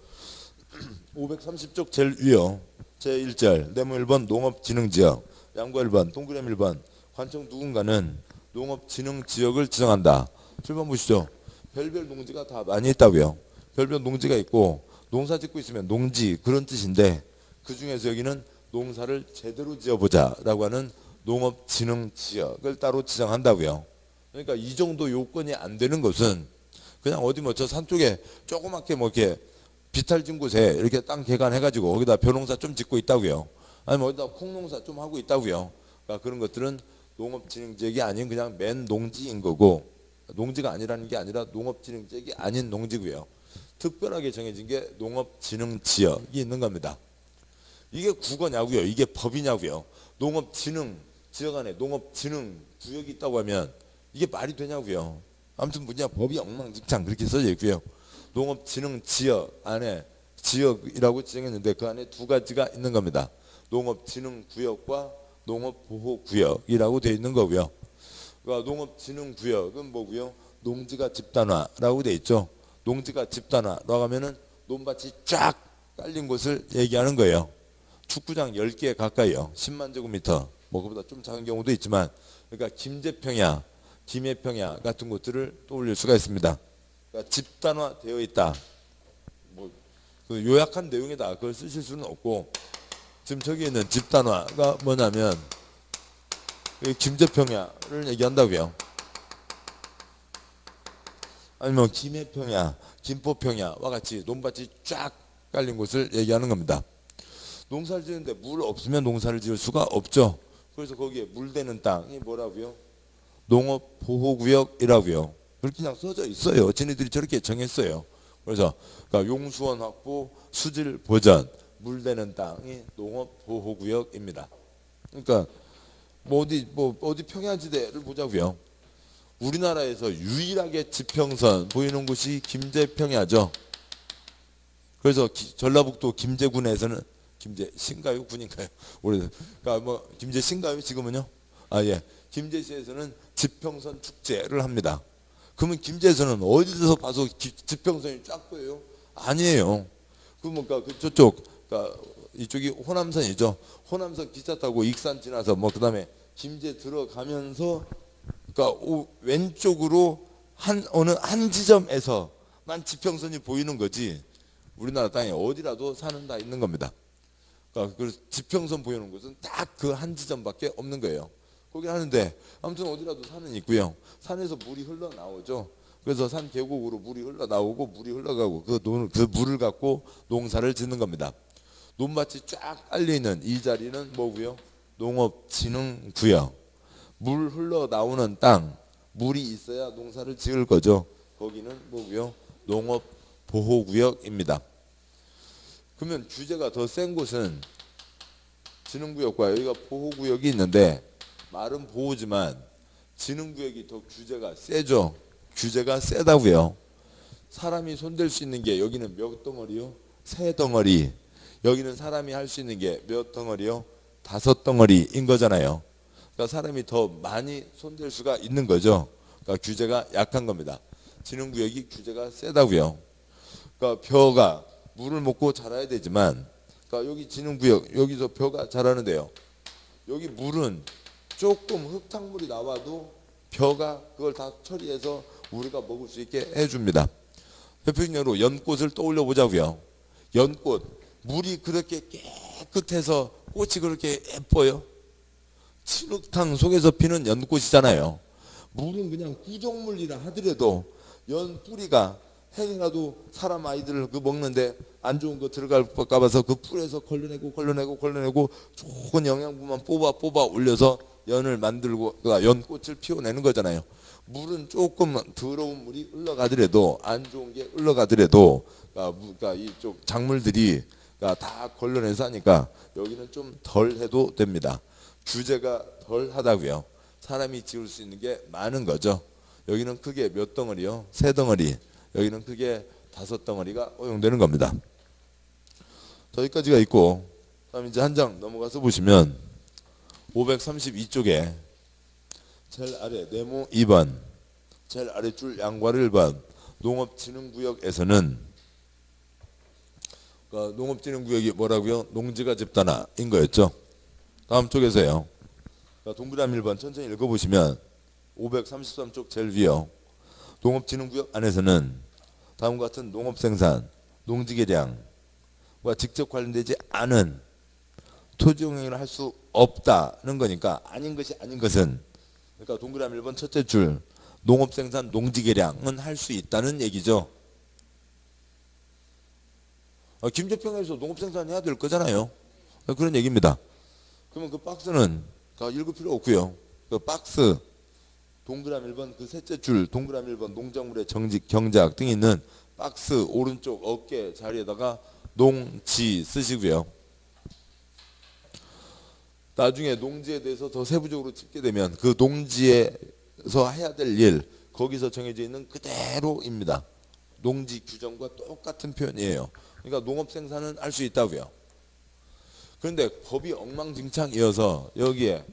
530쪽 제일 위요. 제1절 네모 1번 농업진흥지역, 양과 1번 동그라미 1번 관청 누군가는 농업진흥지역을 지정한다. 7번 보시죠. 별별 농지가 다 많이 있다고요. 별별 농지가 있고 농사 짓고 있으면 농지 그런 뜻인데 그 중에서 여기는 농사를 제대로 지어보자 라고 하는 농업진흥지역을 따로 지정한다고요. 그러니까 이 정도 요건이 안 되는 것은 그냥 어디 뭐 저 산 쪽에 조그맣게 뭐 이렇게 비탈진 곳에 이렇게 땅 개간해가지고 거기다 벼농사 좀 짓고 있다고요. 아니면 어디다 콩농사 좀 하고 있다고요. 그러니까 그런 것들은 농업진흥지역이 아닌 그냥 맨 농지인 거고, 농지가 아니라는 게 아니라 농업진흥지역이 아닌 농지고요. 특별하게 정해진 게 농업진흥지역이 있는 겁니다. 이게 국어냐고요? 이게 법이냐고요? 농업진흥지역 안에 농업진흥구역이 있다고 하면 이게 말이 되냐고요? 아무튼 뭐냐, 법이 엉망진창 그렇게 써져 있고요. 농업진흥지역 안에 지역이라고 지정했는데 그 안에 두 가지가 있는 겁니다. 농업진흥구역과 농업보호구역이라고 되어 있는 거고요. 그러니까 농업진흥구역은 뭐고요? 농지가 집단화라고 되어 있죠. 농지가 집단화라고 하면은 논밭이 쫙 깔린 곳을 얘기하는 거예요. 축구장 10개 가까이요. 10만 제곱미터. 뭐 그보다 좀 작은 경우도 있지만, 그러니까 김제평야, 김해평야 같은 곳들을 떠올릴 수가 있습니다. 그러니까 집단화되어 있다. 뭐 그 요약한 내용이다. 그걸 쓰실 수는 없고, 지금 저기 있는 집단화가 뭐냐면 김제평야를 얘기한다고요. 아니면 김해평야, 김포평야와 같이 논밭이 쫙 깔린 곳을 얘기하는 겁니다. 농사를 지는데 물 없으면 농사를 지을 수가 없죠. 그래서 거기에 물 되는 땅이 뭐라고요? 농업보호구역이라고요. 그렇게 그냥 써져 있어요. 쟤네들이 저렇게 정했어요. 그래서 그러니까 용수원 확보, 수질 보전, 물 되는 땅이 농업보호구역입니다. 그러니까 뭐 어디 평야지대를 보자고요. 우리나라에서 유일하게 지평선 보이는 곳이 김제평야죠. 그래서 전라북도 김제군에서는 김제시인가요? 군인가요? 그러니까 뭐 김제시인가요? 지금은요? 아 예. 김제시에서는 지평선 축제를 합니다. 그러면 김제에서는 어디서 봐서 지평선이 쫙 보여요? 아니에요. 그러면 그러니까 저쪽 그러니까 이쪽이 호남선이죠. 호남선 기차 타고 익산 지나서 뭐 그다음에 김제 들어가면서 그러니까 왼쪽으로 어느 한 지점에서만 지평선이 보이는 거지. 우리나라 땅에 어디라도 산은 다 있는 겁니다. 그러니까 그래서 지평선 보이는 곳은 딱 그 한 지점밖에 없는 거예요. 거기 하는데 아무튼 어디라도 산은 있고요. 산에서 물이 흘러나오죠. 그래서 산 계곡으로 물이 흘러나오고 물이 흘러가고 그 물을 갖고 농사를 짓는 겁니다. 논밭이 쫙 깔려있는 이 자리는 뭐고요? 농업진흥구역. 물 흘러나오는 땅, 물이 있어야 농사를 지을 거죠. 거기는 뭐고요? 농업보호구역입니다. 그러면 규제가 더 센 곳은 진흥구역과 여기가 보호구역이 있는데 말은 보호지만 진흥구역이 더 규제가 세죠. 규제가 세다고요. 사람이 손댈 수 있는 게 여기는 몇 덩어리요? 3덩어리. 여기는 사람이 할 수 있는 게 몇 덩어리요? 5덩어리인 거잖아요. 그러니까 사람이 더 많이 손댈 수가 있는 거죠. 그러니까 규제가 약한 겁니다. 진흥구역이 규제가 세다고요. 그러니까 벼가 물을 먹고 자라야 되지만, 그러니까 여기 진흥구역 여기서 벼가 자라는데요. 여기 물은 조금 흙탕물이 나와도 벼가 그걸 다 처리해서 우리가 먹을 수 있게 해줍니다. 대표적으로 연꽃을 떠올려 보자고요. 연꽃 물이 그렇게 깨끗해서 꽃이 그렇게 예뻐요? 진흙탕 속에서 피는 연꽃이잖아요. 물은 그냥 구정물이라 하더라도 연 뿌리가 행여라도 사람 아이들을 그 먹는데 안 좋은 거 들어갈까 봐서 그 풀에서 걸러내고 좋은 영양분만 뽑아 올려서 연을 만들고 그러니까 연꽃을 피워내는 거잖아요. 물은 조금 더러운 물이 흘러가더라도 안 좋은 게 흘러가더라도 그러니까 이쪽 작물들이 다 걸러내서 하니까 여기는 좀 덜 해도 됩니다. 규제가 덜 하다고요. 사람이 지을 수 있는 게 많은 거죠. 여기는 크게 몇 덩어리요? 3덩어리. 여기는 크게 5덩어리가 허용되는 겁니다. 저기까지가 있고, 다음 이제 한 장 넘어가서 보시면 532쪽에 제일 아래 네모 2번, 제일 아래 줄 양괄 1번 농업진흥구역에서는 그러니까 농업진흥구역이 뭐라고요? 농지가 집단화인 거였죠. 다음 쪽에서요. 그러니까 동그라미 1번 천천히 읽어보시면 533쪽 제일 위요. 농업진흥구역 안에서는 다음과 같은 농업생산, 농지개량과 직접 관련되지 않은 토지용행위를 할 수 없다는 거니까 아닌 것이 아닌 것은 그러니까 동그라미 1번 첫째 줄 농업생산, 농지개량은 할 수 있다는 얘기죠. 김제평에서 농업생산 해야 될 거잖아요. 그런 얘기입니다. 그러면 그 박스는 다 읽을 필요 없고요. 그 박스 동그라미 1번 그 셋째 줄 동그라미 1번 농작물의 정직, 경작 등이 있는 박스 오른쪽 어깨 자리에다가 농지 쓰시고요. 나중에 농지에 대해서 더 세부적으로 짚게 되면 그 농지에서 해야 될 일 거기서 정해져 있는 그대로입니다. 농지 규정과 똑같은 표현이에요. 그러니까 농업 생산은 할 수 있다고요. 그런데 법이 엉망진창이어서 여기에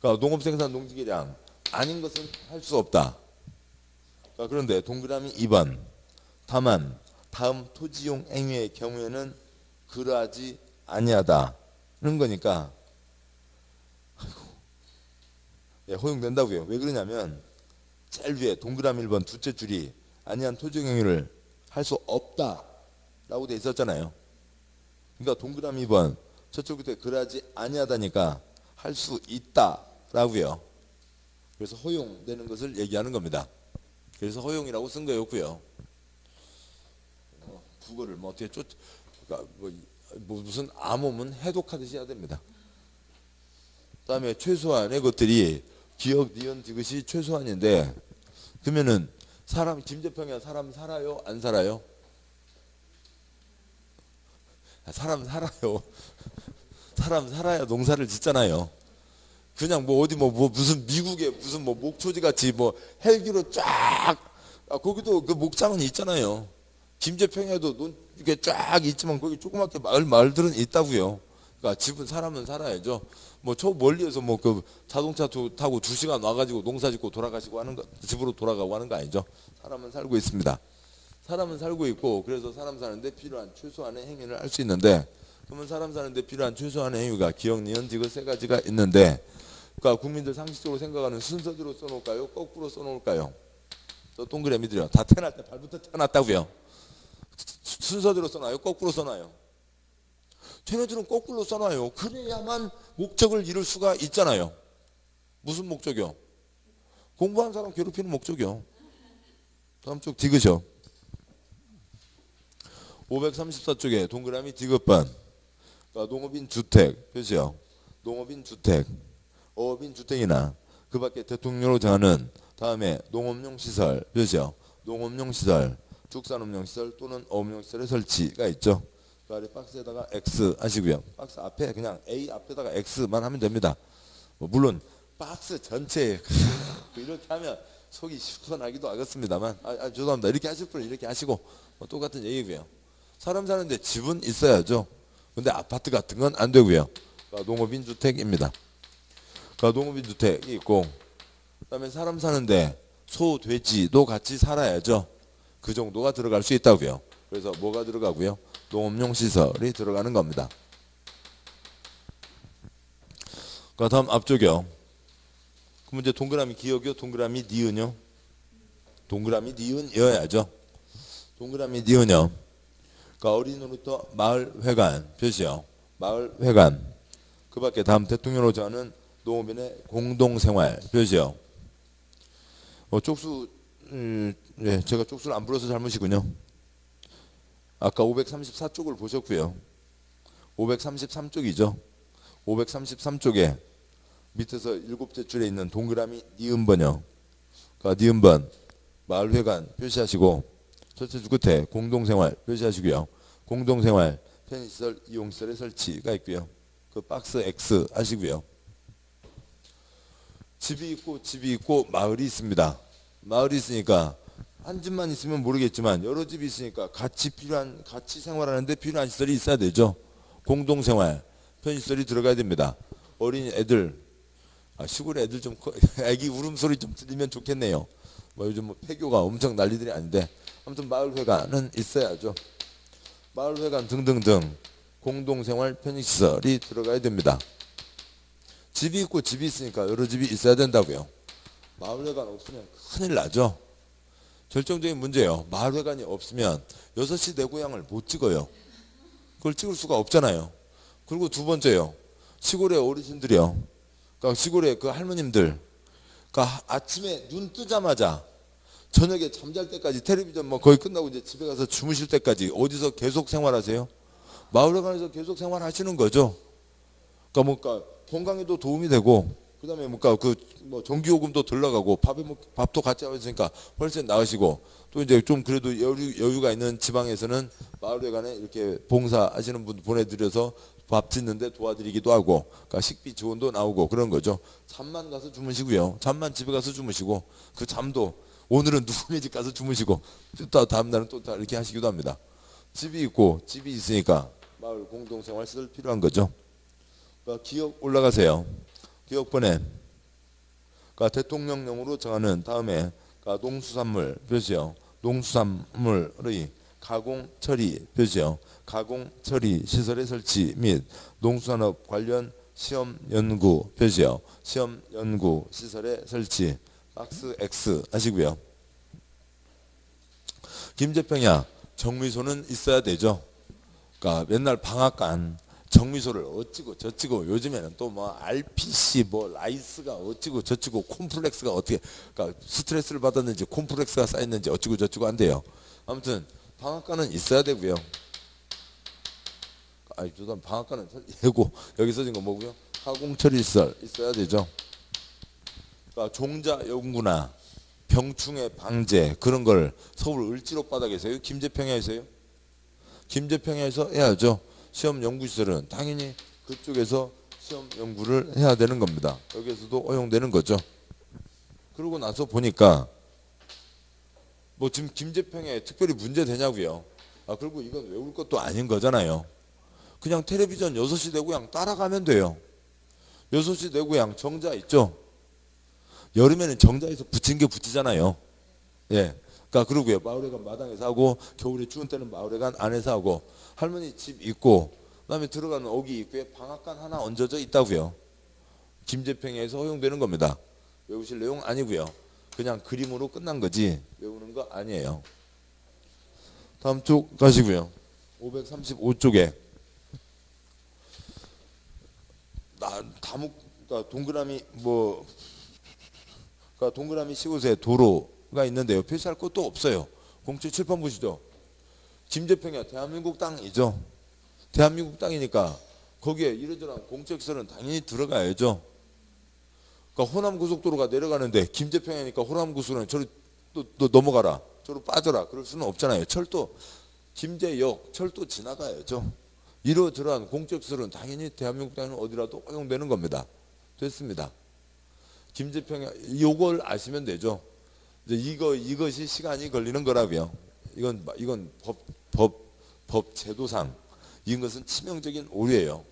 그러니까 농업 생산 농지개량 아닌 것은 할 수 없다. 그런데 동그라미 2번 다만 다음 토지용 행위의 경우에는 그러하지 아니하다는 거니까 예, 허용된다고요. 왜 그러냐면 제일 위에 동그라미 1번 둘째 줄이 아니한 토지용 행위를 할 수 없다라고 돼 있었잖아요. 그러니까 동그라미 2번 첫째 끝에 그러하지 아니하다니까 할 수 있다라고요. 그래서 허용되는 것을 얘기하는 겁니다. 그래서 허용이라고 쓴 거였고요. 국어를 뭐 어떻게 그러니까 뭐 무슨 암호문 해독하듯이 해야 됩니다. 그다음에 최소한의 것들이 기억, 니은, 디귿이 최소한인데 그러면은 사람 김제평에 사람 살아요? 안 살아요? 사람 살아요. 사람 살아야 농사를 짓잖아요. 그냥 뭐 어디 뭐 무슨 미국에 무슨 뭐 목초지 같이 뭐 헬기로 쫙 거기도 그 목장은 있잖아요. 김제평에도 이렇게 쫙 있지만 거기 조그맣게 마을들은 있다고요. 그러니까 집은 사람은 살아야죠. 뭐 저 멀리에서 뭐 그 자동차 타고 2시간 와가지고 농사 짓고 돌아가시고 하는 거 집으로 돌아가고 하는 거 아니죠. 사람은 살고 있습니다. 사람은 살고 있고 그래서 사람 사는데 필요한 최소한의 행위를 할 수 있는데 그러면 사람 사는데 필요한 최소한의 행위가 기억, 니은, 디귿 세 가지가 있는데 그러니까 국민들 상식적으로 생각하는 순서대로 써놓을까요? 거꾸로 써놓을까요? 저 동그라미들이요. 다 태어날 때 발부터 태어났다고요. 순서대로 써놔요? 거꾸로 써놔요? 쟤네들은 거꾸로 써놔요. 그래야만 목적을 이룰 수가 있잖아요. 무슨 목적이요? 공부한 사람 괴롭히는 목적이요. 다음 쪽 디귿이요. 534쪽에 동그라미 디귿반 그러니까 농업인 주택 표시요. 농업인 주택, 어업인 주택이나 그 밖에 대통령으로 정하는 다음에 농업용 시설 표시요. 농업용 시설, 축산업용 시설 또는 어업용 시설의 설치가 있죠. 그 아래 박스에다가 X 하시고요. 박스 앞에 그냥 A 앞에다가 X만 하면 됩니다. 물론 박스 전체에 이렇게 하면 속이 시원하기도 하겠습니다만 죄송합니다. 이렇게 하실 분은 이렇게 하시고 똑같은 얘기고요. 사람 사는데 집은 있어야죠. 근데 아파트 같은 건 안 되고요. 그러니까 농업인 주택입니다. 그러니까 농업인 주택이 있고 그다음에 사람 사는데 소, 돼지도 같이 살아야죠. 그 정도가 들어갈 수 있다고요. 그래서 뭐가 들어가고요? 농업용 시설이 들어가는 겁니다. 그 다음 앞쪽이요. 그럼 이제 동그라미 기억이요? 동그라미 니은요? 동그라미 니은이어야죠. 동그라미 니은요. 그러니까 어린이로부터 마을회관 표시요. 마을회관. 그 밖에 다음 대통령으로 정하는 농업인의 공동생활 표시요. 쪽수 예, 제가 쪽수를 안 불어서 잘못이군요. 아까 534쪽을 보셨고요. 533쪽이죠. 533쪽에 밑에서 7째 줄에 있는 동그라미 니은번요. 그러니까 니은번 마을회관 표시하시고 첫째 줄 끝에 공동생활 표시하시고요. 공동생활 편의시설 이용시설의 설치가 있고요. 그 박스 X 하시고요. 집이 있고 마을이 있습니다. 마을이 있으니까 한 집만 있으면 모르겠지만 여러 집이 있으니까 같이 생활하는데 필요한 시설이 있어야 되죠. 공동생활 편의시설이 들어가야 됩니다. 어린이 애들 시골 애들 좀 애기 울음소리 좀 들리면 좋겠네요. 뭐 요즘 뭐 폐교가 엄청 난리들이 아닌데 아무튼 마을회관은 있어야죠. 마을회관 등등등 공동생활 편의시설이 들어가야 됩니다. 집이 있고 집이 있으니까 여러 집이 있어야 된다고요. 마을회관 없으면 큰일 나죠. 결정적인 문제예요. 마을회관이 없으면 6시 내 고향을 못 찍어요. 그걸 찍을 수가 없잖아요. 그리고 두 번째요. 시골의 어르신들이요. 그러니까 시골의 그 할머님들, 그러니까 아침에 눈 뜨자마자 저녁에 잠잘 때까지 텔레비전 뭐 거의 끝나고 이제 집에 가서 주무실 때까지 어디서 계속 생활하세요? 마을회관에서 계속 생활하시는 거죠. 그러니까 뭔가 건강에도 도움이 되고, 그다음에 뭔가 그 뭐 전기요금도 덜 나가고 밥도 같이 하시니까 훨씬 나으시고, 또 이제 좀 그래도 여유가 있는 지방에서는 마을회관에 이렇게 봉사하시는 분 보내드려서 밥 짓는데 도와드리기도 하고, 그러니까 식비 지원도 나오고 그런 거죠. 잠만 가서 주무시고요. 잠만 집에 가서 주무시고, 그 잠도 오늘은 누구네 집 가서 주무시고 또 다음 날은 또 이렇게 하시기도 합니다. 집이 있고 집이 있으니까 마을 공동생활 시설 필요한 거죠. 그러니까 기억 올라가세요. 기억번에 그러니까 대통령령으로 정하는 다음에 그러니까 농수산물 표시요. 농수산물의 가공 처리 표시요. 가공 처리 시설의 설치 및 농수산업 관련 시험 연구 표시요. 시험 연구 시설의 설치 박스 X 하시고요. 김제평야 정미소는 있어야 되죠. 그러니까 맨날 방앗간 정미소를 어찌고 저찌고, 요즘에는 또 뭐 RPC 뭐 라이스가 어찌고 저찌고 콤플렉스가 어떻게, 그러니까 스트레스를 받았는지 콤플렉스가 쌓였는지 어찌고 저찌고 한대요. 아무튼 방앗간은 있어야 되고요. 아니 저도 방앗간은 예고 여기 써진 거 뭐고요? 가공처리시설 있어야 되죠. 그러니까 종자 연구나 병충해 방제 그런 걸 서울 을지로 바닥에서요? 김제평야에서요? 김제평야에서 해야죠. 시험 연구시설은 당연히 그쪽에서 시험 연구를 해야 되는 겁니다. 여기에서도 허용되는 거죠. 그러고 나서 보니까 뭐 지금 김제평야에 특별히 문제 되냐고요. 아 그리고 이건 외울 것도 아닌 거잖아요. 그냥 텔레비전 6시 내 고향 따라가면 돼요. 6시 내 고향 정자 있죠. 여름에는 정자에서 붙인 게 붙이잖아요. 예. 그러니까 그러고요. 마을회관 마당에서 하고, 겨울에 추운 때는 마을회관 안에서 하고, 할머니 집 있고, 그다음에 들어가는 어기 입구에 방앗간 하나 얹어져 있다고요. 김제평야에서 허용되는 겁니다. 외우실 내용 아니고요. 그냥 그림으로 끝난 거지 외우는 거 아니에요. 다음 쪽 가시고요. 535쪽에 그러니까 동그라미 뭐 그러니까 동그라미 씌우세 도로가 있는데요. 표시할 것도 없어요. 공채 칠판 보시죠. 김제평야 대한민국 땅이죠. 대한민국 땅이니까 거기에 이러저러한 공적시설은 당연히 들어가야죠. 그러니까 호남고속도로가 내려가는데 김제평야니까 호남고속도로는 저리 또 넘어가라, 저로 빠져라 그럴 수는 없잖아요. 철도 김제역 철도 지나가야죠. 이러저러한 공적시설은 당연히 대한민국 땅에는 어디라도 허용되는 겁니다. 됐습니다. 김제평야 이걸 아시면 되죠. 이제 이것이 시간이 걸리는 거라고요. 이건 법 제도상 이것은 치명적인 오류예요.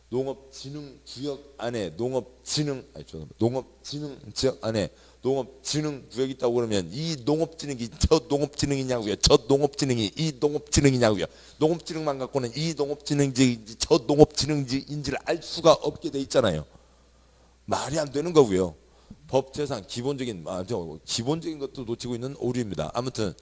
농업진흥구역 안에 농업진흥지역 안에 농업진흥구역이 있다고 그러면 이 농업진흥이 저 농업진흥이냐고요. 저 농업진흥이 이 농업진흥이냐고요. 농업진흥만 갖고는 이 농업진흥지인지 저 농업진흥지인지를 알 수가 없게 돼 있잖아요. 말이 안 되는 거고요. 법제상 기본적인 것도 놓치고 있는 오류입니다. 아무튼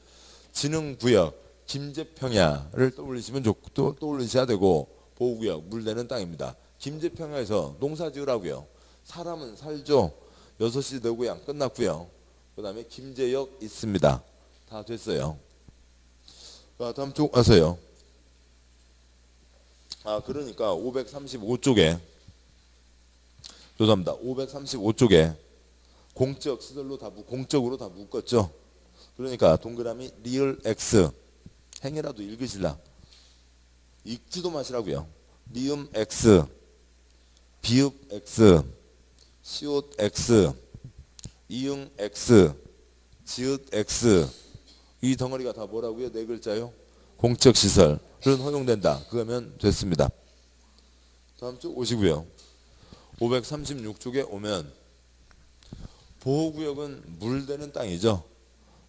진흥구역 김제평야를 떠올리셔야 되고, 보호구역 물내는 땅입니다. 김제평야에서 농사 지으라고요. 사람은 살죠. 6시 내 고향 끝났고요. 그 다음에 김제역 있습니다. 다 됐어요. 다음 쪽 와서요. 그러니까 535쪽에 죄송합니다. 535쪽에 공적 시설로 공적으로 다 묶었죠. 그러니까 동그라미 리을 X 행이라도 읽으실라. 읽지도 마시라고요. 리음 X, 비읍 X, 시옷 X, 이응 X, 지읒 X. 이 덩어리가 다 뭐라고요? 네 글자요. 공적 시설은 허용된다. 그거면 됐습니다. 다음 쪽 오시고요. 536쪽에 오면 보호구역은 물되는 땅이죠.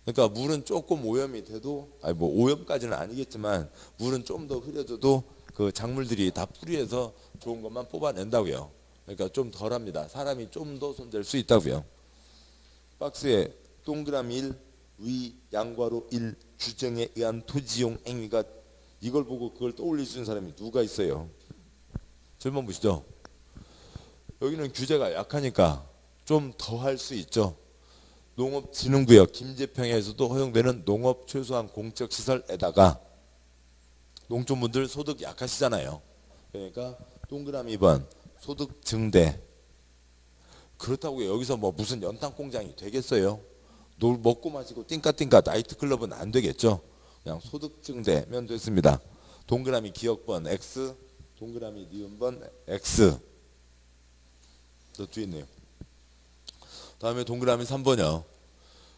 그러니까 물은 조금 오염이 돼도, 뭐 오염까지는 아니겠지만 물은 좀 더 흐려져도 그 작물들이 다 뿌리에서 좋은 것만 뽑아낸다고요. 그러니까 좀 덜합니다. 사람이 좀 더 손댈 수 있다고요. 박스에 동그라미 1 위 양과로 일 규정에 의한 토지이용 행위가 이걸 보고 그걸 떠올릴 수 있는 사람이 누가 있어요? 질문 보시죠. 여기는 규제가 약하니까 좀 더 할 수 있죠. 농업진흥구역 김제평야에서도 허용되는 농업 최소한 공적시설에다가 농촌분들 소득 약하시잖아요. 그러니까 동그라미 2번 소득 증대. 그렇다고 여기서 뭐 무슨 연탄 공장이 되겠어요? 먹고 마시고 띵까띵까 나이트클럽은 안 되겠죠. 그냥 소득 증대면 됐습니다. 동그라미 기역번 X, 동그라미 니은번 X. 저 뒤에 있네요. 다음에 동그라미 3번이요.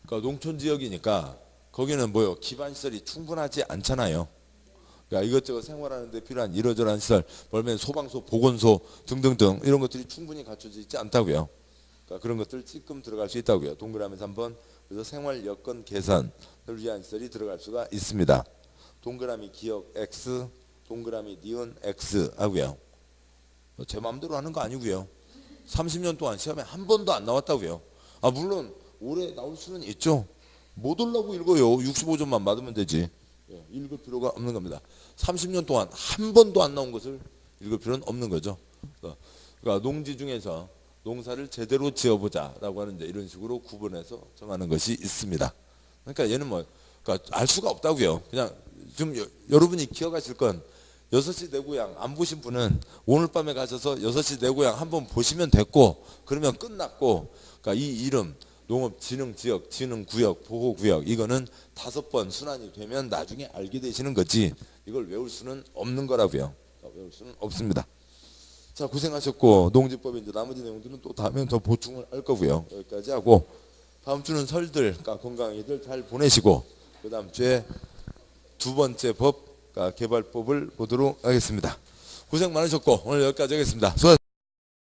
그러니까 농촌 지역이니까 거기는 뭐요? 기반 시설이 충분하지 않잖아요. 그러니까 이것저것 생활하는 데 필요한 이러저러한 시설, 멀면 소방서, 보건소 등등등 이런 것들이 충분히 갖춰져 있지 않다고요. 그러니까 그런 것들 찔끔 들어갈 수 있다고요. 동그라미 3번. 그래서 생활 여건 개선을 위한 시설이 들어갈 수가 있습니다. 동그라미 기역 X, 동그라미 니은 X 하고요. 제 마음대로 하는 거 아니고요. 30년 동안 시험에 한 번도 안 나왔다고요. 아 물론 올해 나올 수는 있죠. 못 올라고 읽어요. 65점만 맞으면 되지. 읽을 필요가 없는 겁니다. 30년 동안 한 번도 안 나온 것을 읽을 필요는 없는 거죠. 그러니까 농지 중에서 농사를 제대로 지어보자라고 하는데 이런 식으로 구분해서 정하는 것이 있습니다. 그러니까 얘는 뭐 그러니까 알 수가 없다고요. 그냥 좀 여러분이 기억하실 건 6시 내 고향 안 보신 분은 오늘 밤에 가셔서 6시 내 고향 한번 보시면 됐고 그러면 끝났고 그러니까 이 이름 농업진흥지역, 진흥구역, 보호구역 이거는 5번 순환이 되면 나중에 알게 되시는 거지 이걸 외울 수는 없는 거라고요. 외울 수는 없습니다. 자 고생하셨고 농지법의 이제 나머지 내용들은 또 다음에 더 보충을 할 거고요. 여기까지 하고 다음 주는 설들 건강히들 잘 보내시고 그 다음 주에 두 번째 법 개발법을 보도록 하겠습니다. 고생 많으셨고 오늘 여기까지 하겠습니다. 수고하셨습니다.